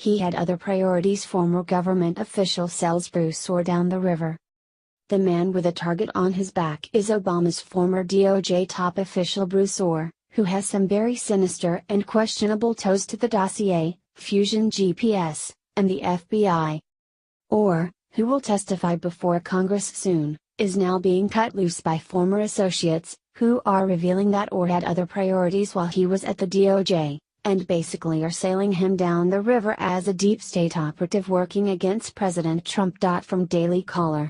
He had other priorities. Former government official sells Bruce Ohr down the river. The man with a target on his back is Obama's former DOJ top official Bruce Ohr, who has some very sinister and questionable ties to the dossier, Fusion GPS, and the FBI. Ohr, who will testify before Congress soon, is now being cut loose by former associates, who are revealing that Ohr had other priorities while he was at the DOJ, and basically are sailing him down the river as a deep state operative working against President Trump. From Daily Caller.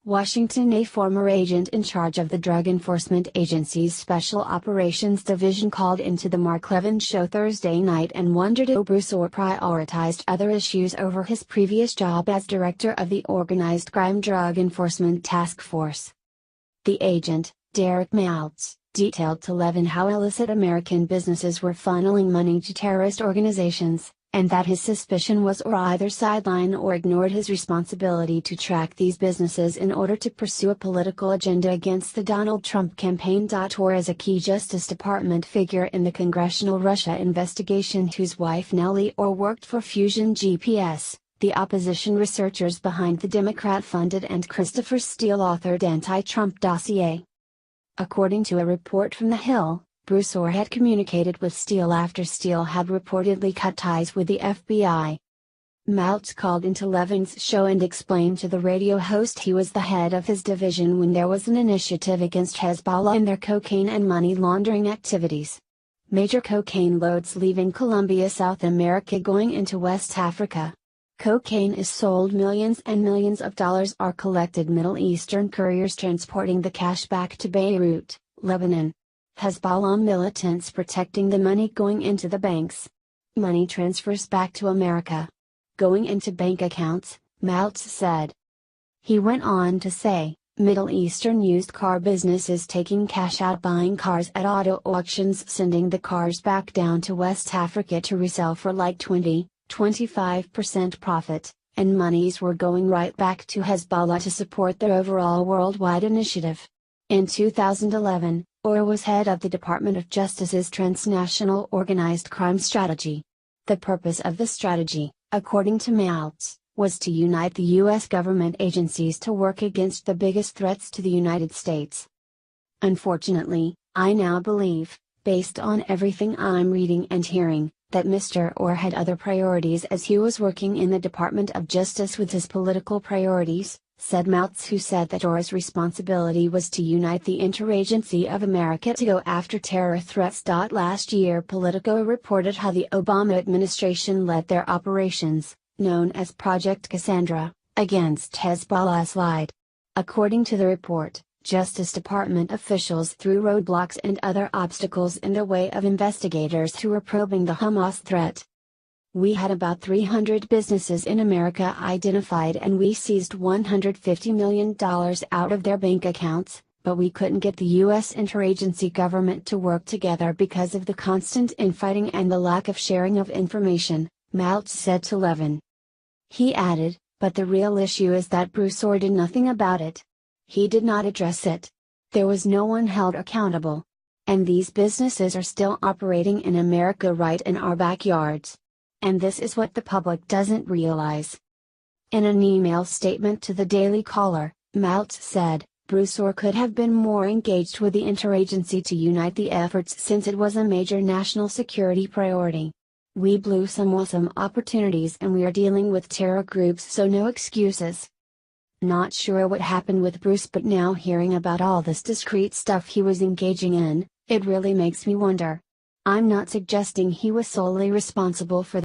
Washington. A former agent in charge of the Drug Enforcement Agency's Special Operations Division called into the Mark Levin Show Thursday night and wondered if Bruce Ohr prioritized other issues over his previous job as director of the Organized Crime Drug Enforcement Task Force. The agent, Derek Maltz, detailed to Levin how illicit American businesses were funneling money to terrorist organizations, and that his suspicion was Ohr either sidelined or ignored his responsibility to track these businesses in order to pursue a political agenda against the Donald Trump campaign. Ohr is a key Justice Department figure in the congressional Russia investigation, whose wife Nellie Ohr worked for Fusion GPS, the opposition researchers behind the Democrat-funded and Christopher Steele-authored anti-Trump dossier. According to a report from The Hill, Bruce Ohr had communicated with Steele after Steele had reportedly cut ties with the FBI. Maltz called into Levin's show and explained to the radio host he was the head of his division when there was an initiative against Hezbollah and their cocaine and money laundering activities. Major cocaine loads leaving Colombia, South America, going into West Africa. Cocaine is sold, millions and millions of dollars are collected. Middle Eastern couriers transporting the cash back to Beirut, Lebanon. Hezbollah militants protecting the money going into the banks. Money transfers back to America. Going into bank accounts, Maltz said. He went on to say, Middle Eastern used car businesses taking cash out, buying cars at auto auctions, sending the cars back down to West Africa to resell for like 20-25% profit, and monies were going right back to Hezbollah to support their overall worldwide initiative. In 2011, Ohr was head of the Department of Justice's Transnational Organized Crime Strategy. The purpose of the strategy, according to Maltz, was to unite the U.S. government agencies to work against the biggest threats to the United States. Unfortunately, I now believe, based on everything I'm reading and hearing, that Mr. Ohr had other priorities as he was working in the Department of Justice with his political priorities, said Maltz, who said that Ohr's responsibility was to unite the interagency of America to go after terror threats. Last year, Politico reported how the Obama administration led their operations, known as Project Cassandra, against Hezbollah slide. According to the report, Justice Department officials threw roadblocks and other obstacles in the way of investigators who were probing the Hamas threat. We had about 300 businesses in America identified and we seized $150 million out of their bank accounts, but we couldn't get the U.S. interagency government to work together because of the constant infighting and the lack of sharing of information, Maltz said to Levin. He added, but the real issue is that Bruce Ohr did nothing about it. He did not address it. There was no one held accountable. And these businesses are still operating in America right in our backyards. And this is what the public doesn't realize. In an email statement to the Daily Caller, Maltz said, Bruce Ohr could have been more engaged with the interagency to unite the efforts since it was a major national security priority. We blew some awesome opportunities and we are dealing with terror groups, so no excuses. Not sure what happened with Bruce, but now hearing about all this discreet stuff he was engaging in, it really makes me wonder. I'm not suggesting he was solely responsible for